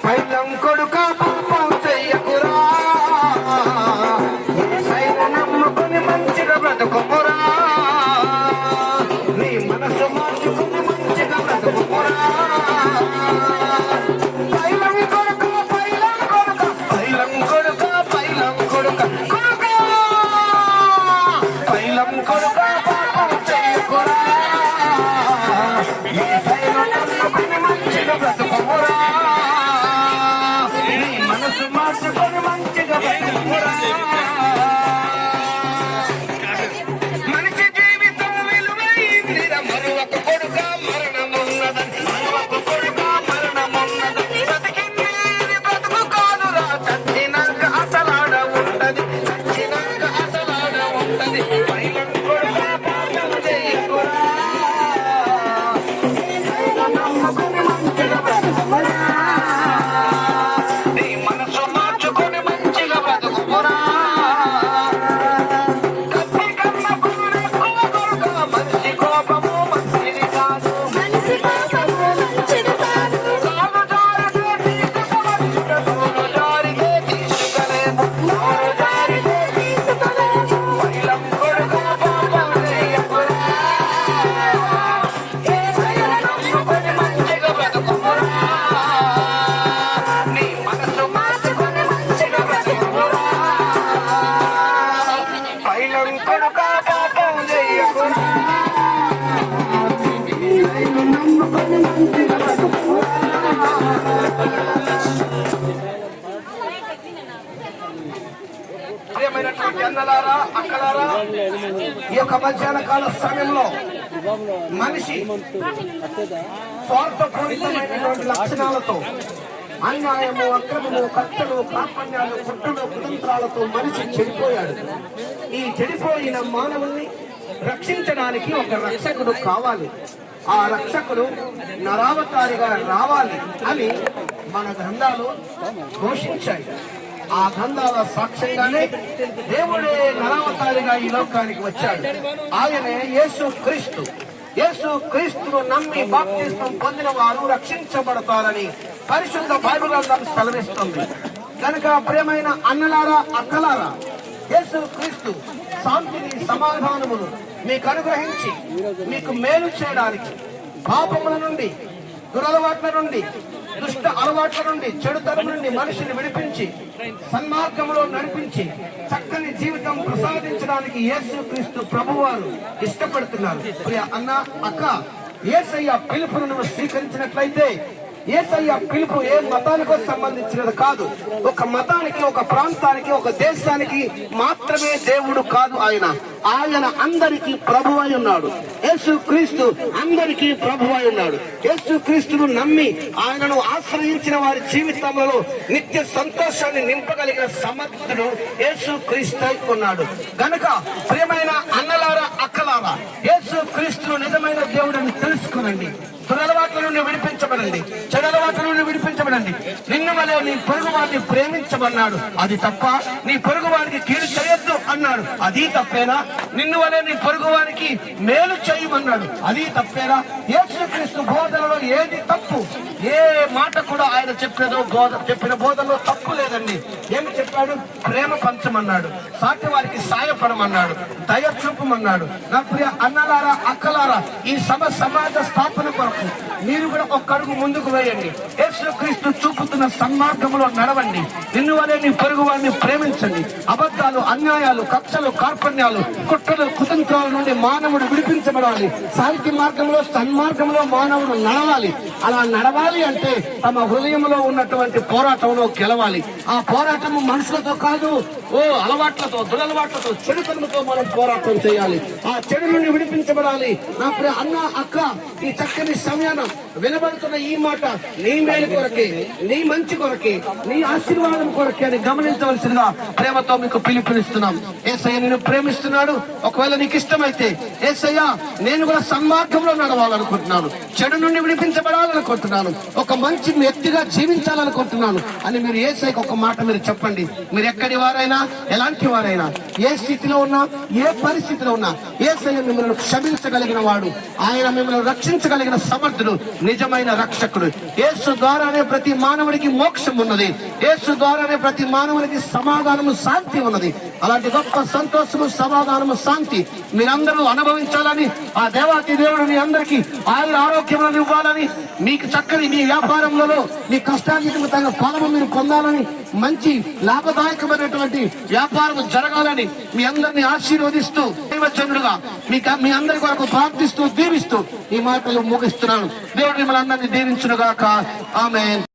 పైలం కొడుక పాపం చెయ్యకురా, యేసయ్యను నమ్ముకొని మంచిగా బ్రతుకుమురా, నీ మనసు మార్చుకుని మంచిగా బ్రతుకుమురా. పైలం కొడుక పైలం కొడుక పైలం కొడుక పైలం కొడుక కొడుక పైలం కొడుక పాపం చెయ్యకురా, యేసయ్యను నమ్ముకొని మంచిగా బ్రతుకుమురా, నీ మనసు మార్చుకొని మంచిగా బ్రతుకుమురా. మనిషి జీవితం విలువైందిరా, మరొక కొడుక మరణమున్నదని, మరొక కొడుక మరణమున్నదని, బ్రతికింది బ్రతుకు కాదురా, చచ్చినాక అసలాడ ఉంటది, చచ్చినాక అసలాడ ఉంటది. పైలం కొడుక పాపం చెయ్యకురా, యేసయ్యను నమ్ముకొని మంచిగా బ్రతుకుమురా, నీ మనసు మార్చుకొని మంచిగా బ్రతుకుమురా. కత్తి కన్నా పుల్లెక్కువ కొడుక, మనిషి కోపము మంచిది కాదు, మనిషి కోపము మంచిది కాదు, కాలు జారితే తీసుకువచ్చుట, తోలు జారితే తీసుకలేము, తోలు జారితే తీసుకోలేము. పైలం కొడుక పాపం చెయ్యకురా, యేసయ్యను నమ్ముకొని మంచిగా బ్రతుకుమురా, నీ మనసు మార్చుకొని మంచిగా బ్రతుకుమురా. పైలం కొడుక పాపం చెయ్యకురా, యేసయ్యను నమ్ముకొని మంచిగా బ్రతుకుమురా. ప్రియమైనటువంటి అన్నలారా, అక్కలారా, ఈ యొక్క మధ్యాహ్న కాల సమయంలో మనిషి స్వార్థపూరితమైనటువంటి లక్షణాలతో, అన్యాయము, అక్రమము, కక్షలు, కార్పణ్యాలు, కుట్రలు, కుతంత్రాలతో మనిషి చెడిపోయాడు. ఈ చెడిపోయిన మానవుల్ని రక్షించడానికి ఒక రక్షకుడు కావాలి. ఆ రక్షకుడు నరావతారిగా రావాలి అని మన గ్రంథాలు ఘోషించాయి. ఆ గ్రంథాల సాక్ష్యంగానే దేవుడే నరావతారిగా ఈ లోకానికి వచ్చాడు. ఆయనే యేసు క్రీస్తు. యేసు క్రీస్తును నమ్మి బాప్తిస్మం పొందిన వారు రక్షించబడతారని పరిశుద్ధ బైబిల్ గ్రంథం సెలవిస్తుంది. కనుక ప్రియమైన అన్నలారా, అక్కలారా, యేసు క్రీస్తు శాంతిని, సమాధానమును మీకు అనుగ్రహించి మీకు మేలు చేయడానికి, పాపముల నుండి, దురలవాట్ల నుండి, దుష్ట అలవాట్ల నుండి, చెడుతనం నుండి మనిషిని విడిపించి సన్మార్గంలో నడిపించి చక్కని జీవితం ప్రసాదించడానికి యేసుక్రీస్తు ప్రభువారు ఇష్టపడుతున్నారు. ప్రియ అన్న, అక్క, యేసయ్య పిలుపును నువ్వు స్వీకరించినట్లయితే, యేసయ్య పిలుపు ఏ మతానికో సంబంధించినది కాదు. ఒక మతానికి, ఒక ప్రాంతానికి, ఒక దేశానికి మాత్రమే దేవుడు కాదు. ఆయన అందరికీ ప్రభువై ఉన్నాడు. యేసు క్రీస్తు అందరికీ ప్రభువై ఉన్నాడు. యేసు క్రీస్తును నమ్మి ఆయనను ఆశ్రయించిన వారి జీవితంలో నిత్య సంతోషాన్ని నింపగలిగిన సమర్థుడు యేసు క్రీస్తు ఉన్నాడు. కనుక ప్రియమైన అన్నలారా, అక్కలారా, యేసు క్రీస్తును నిజమైన దేవుడని తెలుసుకునండి. దురలవాట్ల నుండి విడిపించబడండి, చెడలవాట్ల నుండి విడిపించబడండి. నిన్ను వలె నీ పొరుగు వారిని ప్రేమించమన్నాడు, అది తప్ప? నీ పొరుగు వారికి కీడు చేయొద్దు అన్నాడు, అది తప్పేనా? నిన్ను వలె నీ పొరుగు వారికి మేలు చేయమన్నాడు, అది తప్పేనా? యేసుక్రీస్తు బోధనలో ఏది తప్పు? ఏ మాట కూడా ఆయన చెప్పిన బోధనలో తప్పు లేదండి. ఏమి చెప్పాడు? ప్రేమ పంచమన్నాడు, సాటి వారికి సాయపడమన్నాడు, దయ చూపమన్నాడు. నా ప్రియ అన్నలారా, అక్కలారా, ఈ సమాజ స్థాపన కొరకు మీరు కూడా ఒక్క అడుగు ముందుకు వేయండి. యేసుక్రీస్తు చూపుతున్న సన్మార్గంలో నడవండి. నిన్ను వలె నీ పొరుగు వారిని ప్రేమించండి. అబద్ధాలు, అన్యాయాలు, కక్షలు, కార్పణ్యాలు, కుట్రలు, కుతంత్రాల నుండి మానవుడు విడిపించబడాలి. సాహిత్య మార్గంలో, సన్మార్గంలో మానవుడు నడవాలి. అలా నడవాలి అంటే తమ హృదయంలో ఉన్నటువంటి పోరాటంలో గెలవాలి. ఆ పోరాటము మనుషులతో కాదు, అలవాట్లతో, దురలవాట్లతో, చెడుతనంతో మనం పోరాటం చేయాలి. ఆ చెడు నుండి విడిపించబడాలి. నా ప్రియ అన్న, అక్క, ఈ చక్కని సమయాన వినబడుతున్న ఈ మాట నీ మేలు కొరకే, నీ మంచి కొరకే, నీ ఆశీర్వాదం కొరకే అని గమనించవలసిందిగా ప్రేమతో మీకు పిలుపునిస్తున్నాం. యేసయ్య నిన్ను ప్రేమిస్తున్నాడు. ఒకవేళ నీకు ఇష్టమైతే, యేసయ్య నేను కూడా సన్మార్గంలో నడవాలనుకుంటున్నాను, చెడు నుండి విడిపించబడాలి ఎదగాలనుకుంటున్నాను, ఒక మంచి వ్యక్తిగా జీవించాలనుకుంటున్నాను అని మీరు యేసయ్యకి ఒక మాట మీరు చెప్పండి. మీరు ఎక్కడి వారైనా, ఎలాంటి వారైనా, ఏ స్థితిలో ఉన్నా, ఏ పరిస్థితిలో ఉన్నా యేసయ్య మిమ్మల్ని క్షమించగలిగిన వాడు, ఆయన మిమ్మల్ని రక్షించగలిగిన సమర్థుడు, నిజమైన రక్షకుడు. యేసు ద్వారానే ప్రతి మానవుడికి మోక్షం ఉన్నది. యేసు ద్వారానే ప్రతి మానవుడికి సమాధానము, శాంతి ఉన్నది. అలాంటి గొప్ప సంతోషము, సమాధానము, శాంతి మీరందరూ అనుభవించాలని ఆ దేవాతి దేవుడు మీ అందరికీ ఆయన ఆరోగ్యములను ఇవ్వాలని, మీకు చక్కని మీ వ్యాపారంలో మీ కష్టానికి తగిన ఫలము మీరు పొందాలని, మంచి లాభదాయకమైనటువంటి వ్యాపారం జరగాలని మీ అందరినీ ఆశీర్వదిస్తూ దైవజనుడుగా మీ అందరి కొరకు ప్రార్థిస్తూ దీవిస్తూ ఈ మాటలు ముగిస్తున్నాను. దేవుడు మిమ్మల్ని అందరినీ దీవించునుగాక. ఆమేన్.